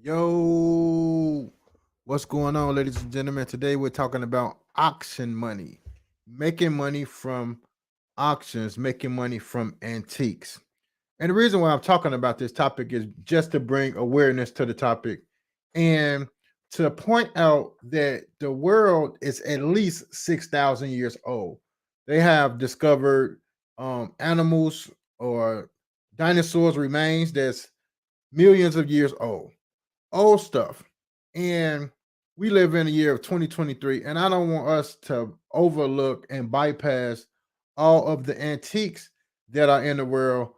Yo, what's going on, ladies and gentlemen? Today we're talking about auction money, making money from auctions, making money from antiques. And the reason why I'm talking about this topic is just to bring awareness to the topic and to point out that the world is at least 6,000 years old. They have discovered animals or dinosaurs remains that's millions of years old stuff. And we live in the year of 2023, and I don't want us to overlook and bypass all of the antiques that are in the world,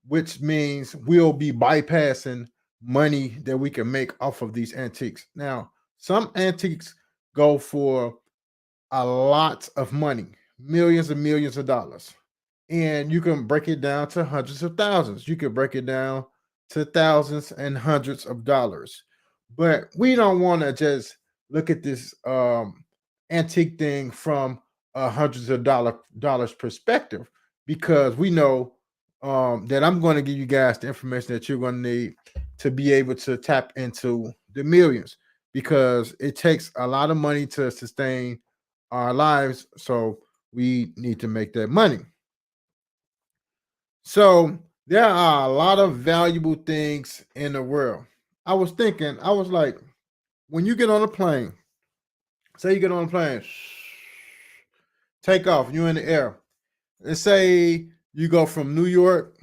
which means we'll be bypassing money that we can make off of these antiques. Now, some antiques go for a lot of money, millions and millions of dollars. And you can break it down to hundreds of thousands. You can break it down to thousands and hundreds of dollars. But we don't want to just look at this antique thing from a hundreds of dollars perspective, because we know that I'm going to give you guys the information that you're going to need to be able to tap into the millions, because it takes a lot of money to sustain our lives. So we need to make that money. So there are a lot of valuable things in the world. I was thinking, I was like, when you get on a plane, say you get on a plane, take off, you're in the air. Let's say you go from New York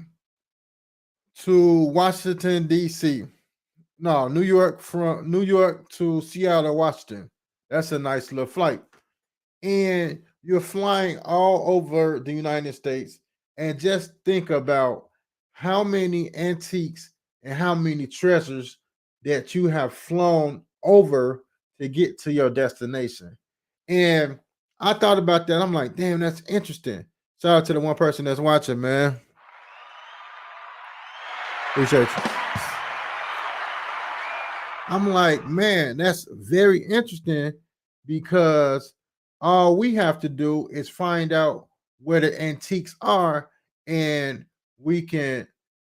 to Washington, D.C. No, New York to Seattle, Washington. That's a nice little flight. And you're flying all over the United States, and just think about how many antiques and how many treasures that you have flown over to get to your destination. And I thought about that. I'm like, damn, that's interesting. Shout out to the one person that's watching, man. Appreciate you. I'm like, man, that's very interesting, because all we have to do is find out where the antiques are, and we can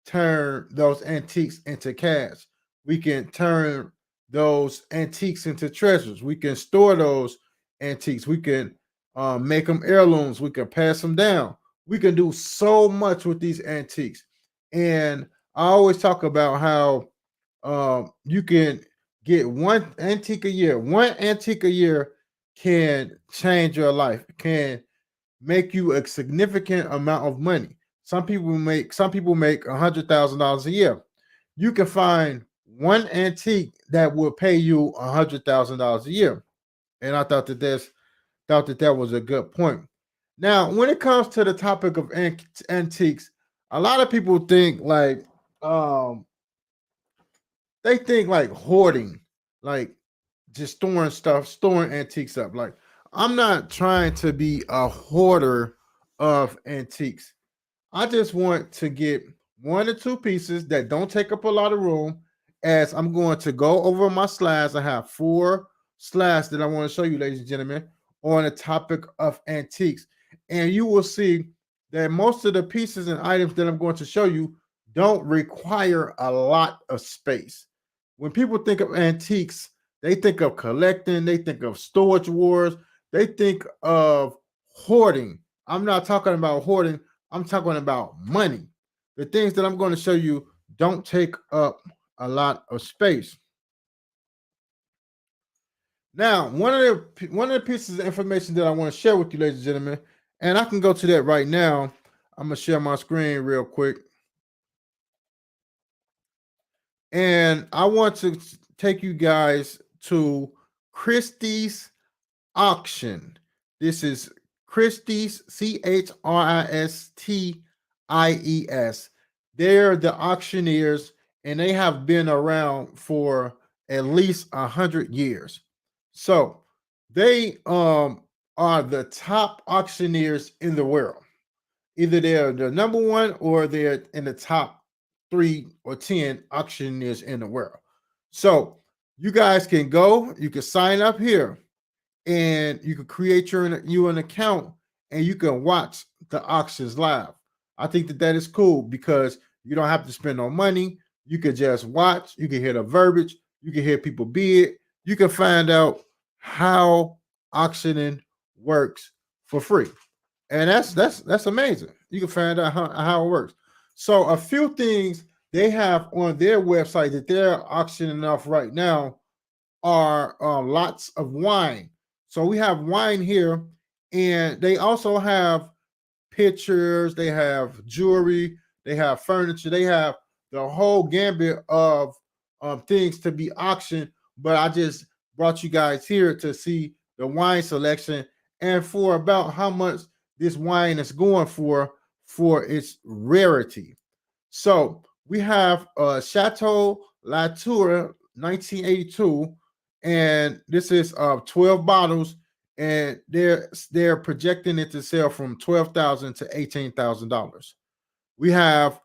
turn those antiques into cash. We can turn those antiques into treasures. We can store those antiques. We can make them heirlooms. We can pass them down. We can do so much with these antiques. And I always talk about how you can get one antique a year. One antique a year can change your life, can make you a significant amount of money. Some people make $100,000 a year. You can find one antique that will pay you $100,000 a year. And I thought that that was a good point. Now, when it comes to the topic of antiques, a lot of people think like um they think like hoarding, like just storing stuff, storing antiques up. Like, I'm not trying to be a hoarder of antiques. I just want to get one or two pieces that don't take up a lot of room. As I'm going to go over my slides, I have 4 slides that I want to show you, ladies and gentlemen, on the topic of antiques. And you will see that most of the pieces and items that I'm going to show you don't require a lot of space. When people think of antiques, they think of collecting, they think of storage wars, they think of hoarding. I'm not talking about hoarding, I'm talking about money. The things that I'm going to show you don't take up a lot of space. Now, one of the pieces of information that I want to share with you, ladies and gentlemen, and I can go to that right now. I'm gonna share my screen real quick, and I want to take you guys to Christie's auction. This is Christie's, Christies. They're the auctioneers, and they have been around for at least 100 years. So they are the top auctioneers in the world. Either they're the number one or they're in the top 3 or 10 auctioneers in the world. So you guys can go, you can sign up here, and you can create you an account, and you can watch the auctions live. I think that that is cool, because you don't have to spend no money. You can just watch. You can hear the verbiage. You can hear people bid. You can find out how auctioning works for free. And that's amazing. You can find out how it works. So a few things they have on their website that they're auctioning off right now are lots of wine. So we have wine here, and they also have pictures, they have jewelry, they have furniture, they have the whole gambit of things to be auctioned. But I just brought you guys here to see the wine selection and for about how much this wine is going for its rarity. So we have Chateau Latour 1982, and this is 12 bottles, and they're projecting it to sell from $12,000 to $18,000. We have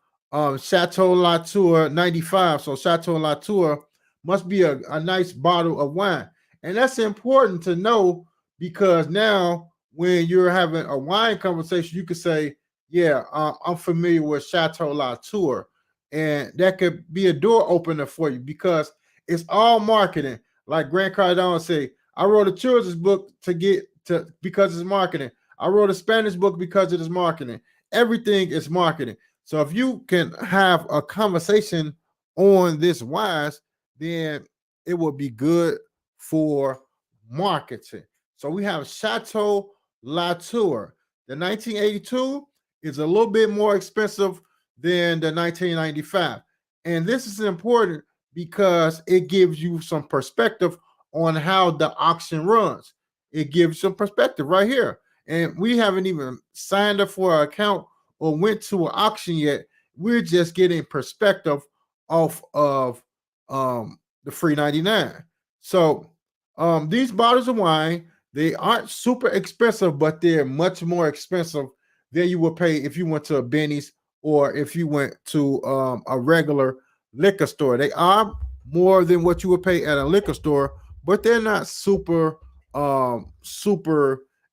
Chateau Latour 95. So Chateau Latour must be a nice bottle of wine. And that's important to know because now when you're having a wine conversation, you could say, yeah, I'm familiar with Chateau Latour. And that could be a door opener for you because it's all marketing. Like Grant Cardone say, I wrote a children's book because it's marketing. I wrote a Spanish book because it is marketing. Everything is marketing. So if you can have a conversation on this wise, then it will be good for marketing. So we have Chateau Latour. The 1982 is a little bit more expensive than the 1995. And this is important because it gives you some perspective on how the auction runs. It gives some perspective right here. And we haven't even signed up for an account or went to an auction yet. We're just getting perspective off of the free 99. So these bottles of wine, they aren't super expensive, but they're much more expensive than you would pay if you went to a Benny's or if you went to a regular liquor store. They are more than what you would pay at a liquor store, but they're not super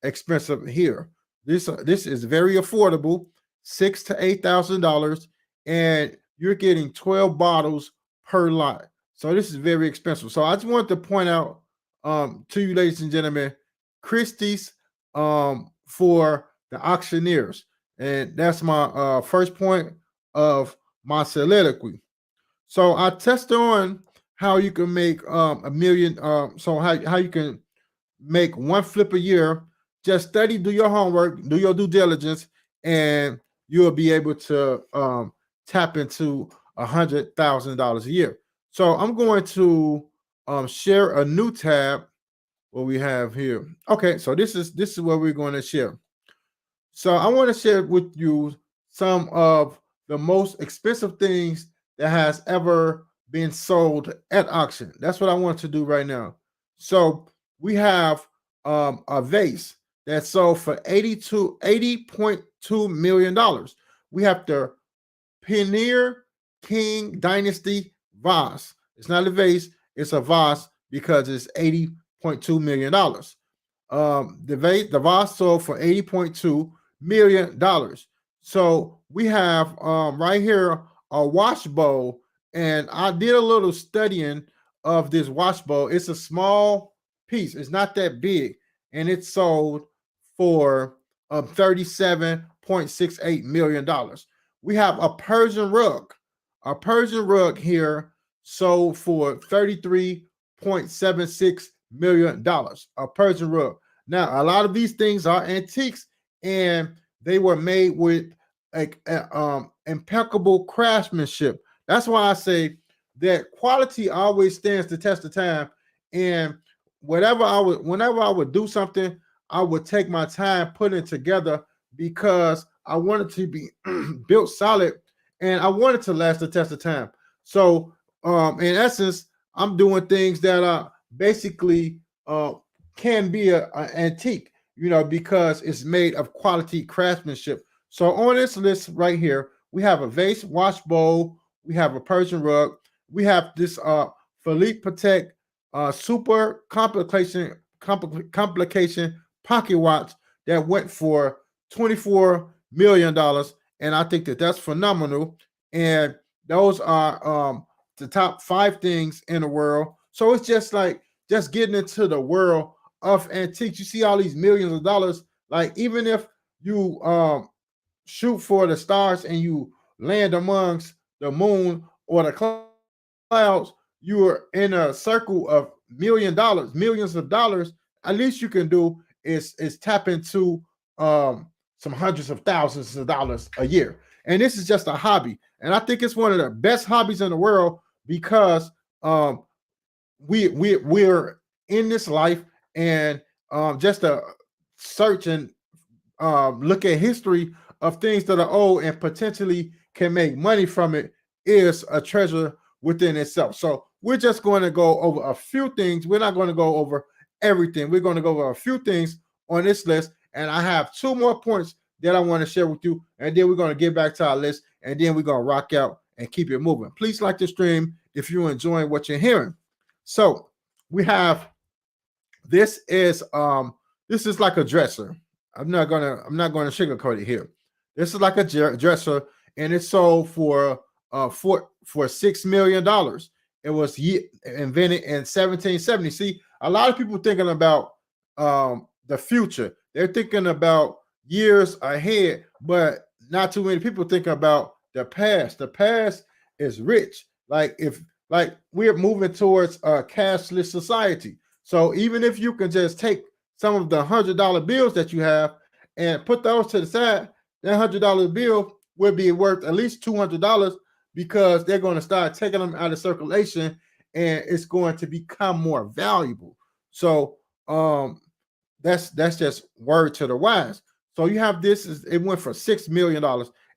expensive here. This is very affordable, $6,000 to $8,000, and you're getting 12 bottles per lot. So this is very expensive. So I just wanted to point out to you, ladies and gentlemen, Christie's for the auctioneers, and that's my first point of my soliloquy. So I tested on how you can make a million. So how you can make one flip a year. Just study, do your homework, do your due diligence, and you'll be able to tap into $100,000 a year. So I'm going to share a new tab. What we have here. Okay, so this is what we're going to share. So I want to share with you some of the most expensive things that has ever been sold at auction. That's what I want to do right now. So we have a vase that sold for $80.2 million. We have the Pioneer King Dynasty vase. It's not a vase, it's a vase because it's $80.2 million. The vase sold for $80.2 million. So we have right here a wash bowl, and I did a little studying of this wash bowl. It's a small piece, it's not that big, and it sold for $37.68 million. We have a Persian rug. A Persian rug here sold for $33.76 million. A Persian rug. Now, a lot of these things are antiques, and they were made with impeccable craftsmanship. That's why I say that quality always stands the test of time. And whenever I would do something, I would take my time putting it together because I wanted to be built solid and I wanted to last the test of time. So, in essence, I'm doing things that are basically can be an antique, because it's made of quality craftsmanship. So on this list right here, we have a vase, wash bowl, we have a Persian rug, we have this Philippe Patek super complication pocket watch that went for $24 million, and I think that that's phenomenal. And those are the top 5 things in the world So it's just like just getting into the world of antiques. You see all these millions of dollars. Like even if you shoot for the stars and you land amongst the moon or the clouds, you are in a circle of $1 million, millions of dollars. At least you can do is tap into some hundreds of thousands of dollars a year. And this is just a hobby. And I think it's one of the best hobbies in the world because we're in this life, and just to search and look at history of things that are old and potentially can make money from it is a treasure within itself. So we're just going to go over a few things. We're not going to go over everything. We're going to go over a few things on this list, and I have 2 more points that I want to share with you, and then we're going to get back to our list, and then we're going to rock out and keep it moving. Please like the stream if you're enjoying what you're hearing. So we have this is like a dresser. I'm not gonna sugarcoat it here. This is like a dresser, and it's sold for $6 million. It was invented in 1770. See, a lot of people thinking about the future. They're thinking about years ahead, but not too many people think about the past. The past is rich. Like we're moving towards a cashless society. So even if you can just take some of the $100 bills that you have and put those to the side, that $100 bill will be worth at least $200 because they're going to start taking them out of circulation, and it's going to become more valuable. So that's just word to the wise. So you have this. It went for $6 million.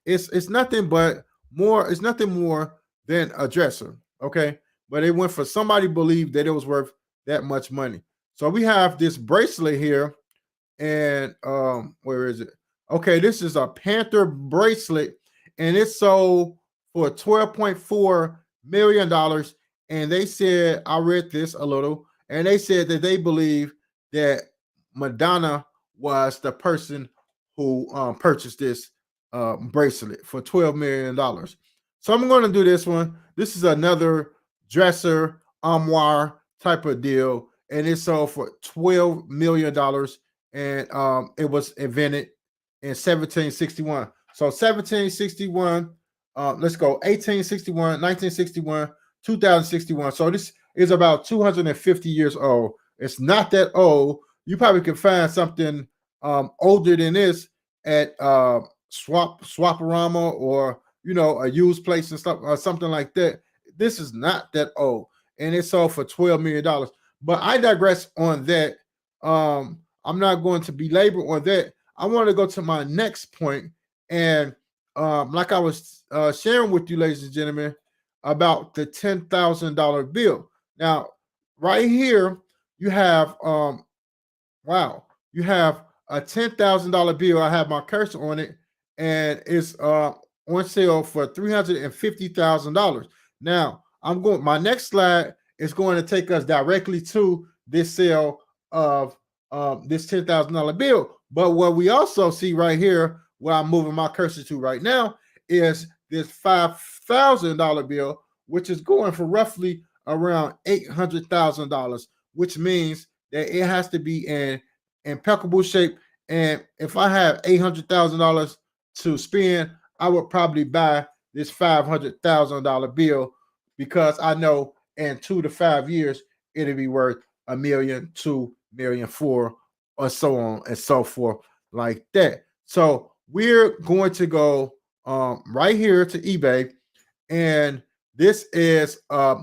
It's nothing but more. It's nothing more than a dresser. Okay, but it went for somebody believed that it was worth that much money. So we have this bracelet here, and where is it? Okay, this is a Panther bracelet, and it's sold for $12.4 million. And they said, I read this a little, and they said that they believe that Madonna was the person who purchased this bracelet for $12 million. So I'm going to do this one. This is another dresser armoire type of deal, and it sold for $12 million, and it was invented in 1761. So 1761, let's go 1861, 1961, 2061. So this is about 250 years old. It's not that old. You probably can find something older than this at Swaparama or a used place and stuff or something like that. This is not that old, and it sold for $12 million. But I digress on that. I'm not going to belabor on that. I want to go to my next point, and like I was sharing with you, ladies and gentlemen, about the $10,000 bill. Now, right here, you have you have a $10,000 bill. I have my cursor on it, and it's on sale for $350,000. Now, my next slide is going to take us directly to this sale of this $10,000 bill. But what we also see right here, where I'm moving my cursor to right now, is this $5,000 bill, which is going for roughly around $800,000, which means that it has to be in impeccable shape. And if I have $800,000 to spend, I would probably buy this $500,000 bill, because I know in 2 to 5 years it'll be worth $1 million, $2 million, $4 million, or so on and so forth, like that. So we're going to go right here to eBay, and this is a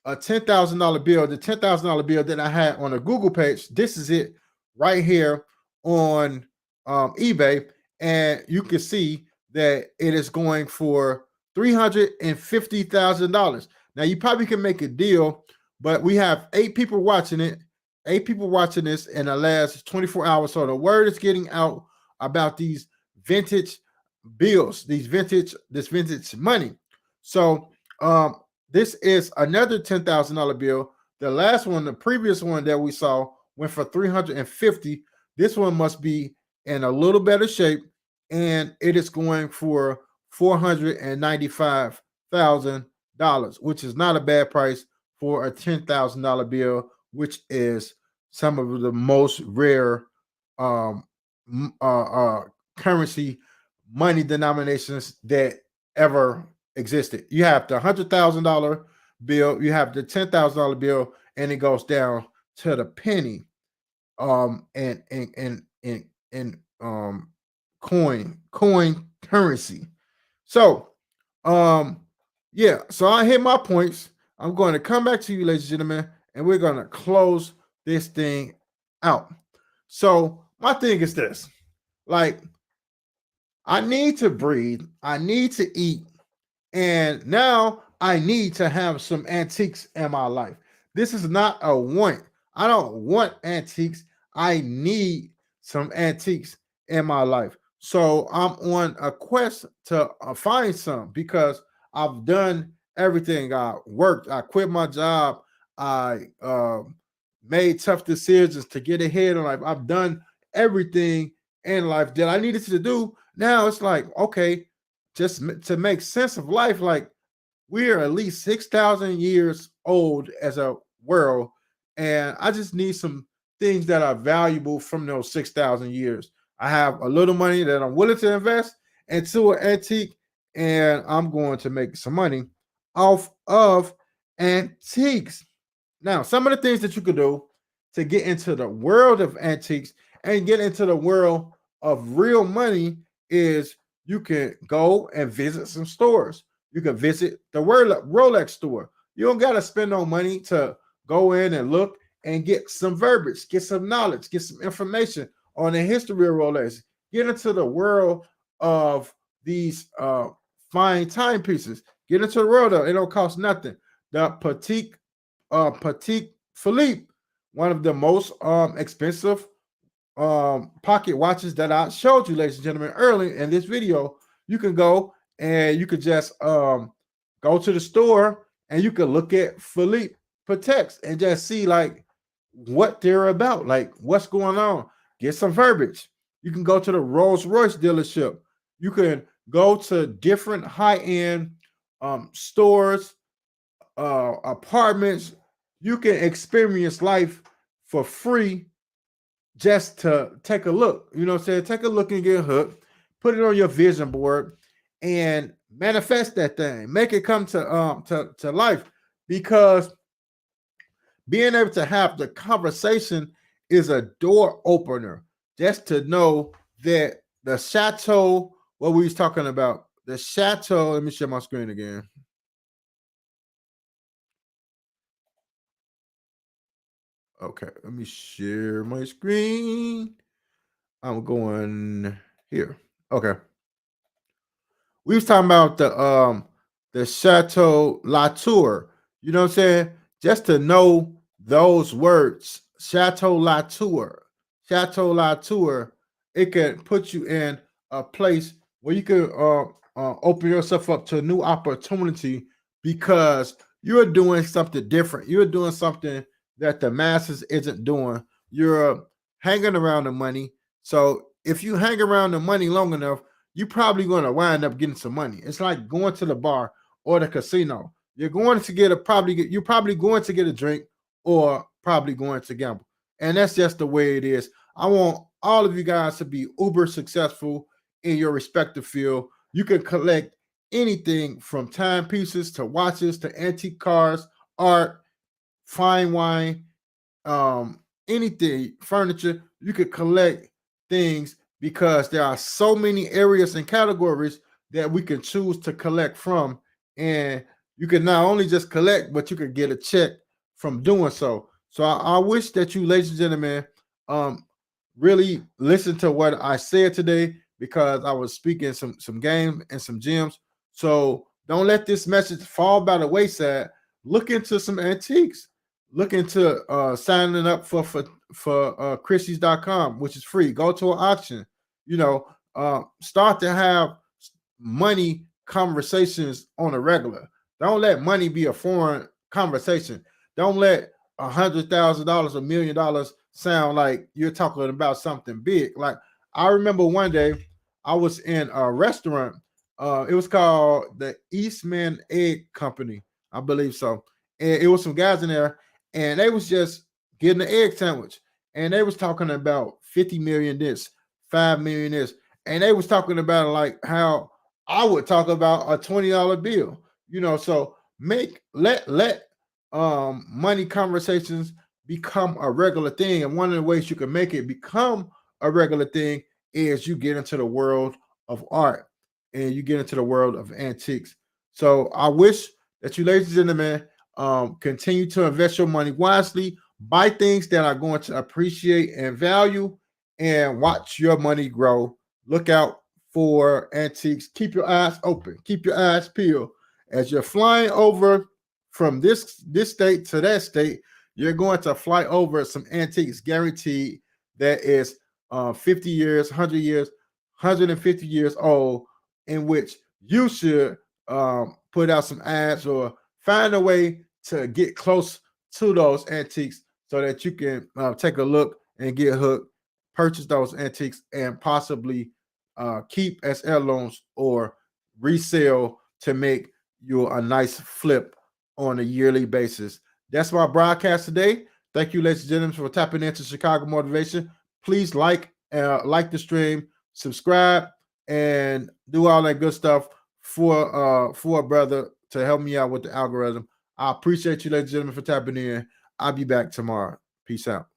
$10,000 bill. The $10,000 bill that I had on a Google page. This is it right here on eBay, and you can see that it is going for $350,000. Now you probably can make a deal, but we have 8 people watching it. 8 people watching this in the last 24 hours. So the word is getting out about these vintage bills, this vintage money. So this is another $10,000 bill. The last one, the previous one that we saw, went for $350,000. This one must be in a little better shape, and it is going for $495,000, which is not a bad price for a $10,000 bill, which is some of the most rare um, currency money denominations that ever existed. You have the $100,000 bill, you have the $10,000 bill, and it goes down to the penny. And coin currency. So, yeah. So I hit my points. I'm going to come back to you, ladies and gentlemen, and we're going to close this thing out. So my thing is this: like, I need to breathe, I need to eat, and now I need to have some antiques in my life. This is not a want. I don't want antiques. I need some antiques in my life. So I'm on a quest to find some because I've done everything. I worked, I quit my job, I made tough decisions to get ahead in life. I've done everything in life that I needed to do. Now it's like, okay, just to make sense of life, like we are at least 6,000 years old as a world, and I just need some things that are valuable from those 6,000 years. I have a little money that I'm willing to invest into an antique, and I'm going to make some money off of antiques. Now, some of the things that you could do to get into the world of antiques and get into the world of real money is you can go and visit some stores. You can visit the Rolex store. You don't got to spend no money to go in and look and get some verbiage, get some knowledge, get some information on the history of Rolex. Get into the world of these fine timepieces. Get into the world of it. Don't cost nothing. The Patek Philippe, one of the most expensive pocket watches that I showed you, ladies and gentlemen, early in this video. You can go and you could just go to the store and you can look at Philippe Pateks and just see like what they're about, like what's going on. Get some verbiage. You can go to the Rolls Royce dealership. You can go to different high-end stores, apartments. You can experience life for free just to take a look. You know what I'm saying? Take a look and get hooked. Put it on your vision board and manifest that thing. Make it come to life, because being able to have the conversation is a door opener. Just to know that the chateau, what we was talking about, the chateau. Let me share my screen again. Okay, let me share my screen. I'm going here. Okay. We was talking about the Chateau Latour. You know what I'm saying? Just to know those words, Chateau Latour, Chateau Latour, it can put you in a place where you can open yourself up to a new opportunity, because you're doing something different. You're doing something that the masses isn't doing. You're hanging around the money. So if you hang around the money long enough, you're probably going to wind up getting some money. It's like going to the bar or the casino. You're going to get you're probably going to get a drink or probably going to gamble. And that's just the way it is. I want all of you guys to be uber successful in your respective field. You can collect anything from timepieces to watches to antique cars, art, fine wine, anything, furniture. You could collect things, because there are so many areas and categories that we can choose to collect from. And you can not only just collect, but you can get a check from doing so. So I wish that you, ladies and gentlemen, really listen to what I said today, because I was speaking some game and some gems. So don't let this message fall by the wayside. Look into some antiques. Look into signing up for Christie's.com, which is free. Go to an auction. You know, start to have money conversations on a regular. Don't let money be a foreign conversation. Don't let $100,000, $1,000,000 sound like you're talking about something big. Like, I remember one day I was in a restaurant. It was called the Eastman Egg Company, I believe so. and it was some guys in there, and they was just getting an egg sandwich, and they was talking about 50 million this, 5 million this, and they was talking about like how I would talk about a $20 bill, so let money conversations become a regular thing. And one of the ways you can make it become a regular thing is you get into the world of art and you get into the world of antiques. So I wish that you, ladies and gentlemen, continue to invest your money wisely, buy things that are going to appreciate and value, and watch your money grow. Look out for antiques. Keep your eyes open. Keep your eyes peeled. As you're flying over from this state to that state, you're going to fly over some antiques, guaranteed, that is 50 years, 100 years, 150 years old, in which you should put out some ads or find a way to get close to those antiques so that you can take a look and get hooked, purchase those antiques, and possibly keep as heirlooms or resell to make you a nice flip on a yearly basis. That's my broadcast today. Thank you, ladies and gentlemen, for tapping into Chicago Motivation. Please like the stream, subscribe, and do all that good stuff for a brother to help me out with the algorithm. I appreciate you, ladies and gentlemen, for tapping in. I'll be back tomorrow. Peace out.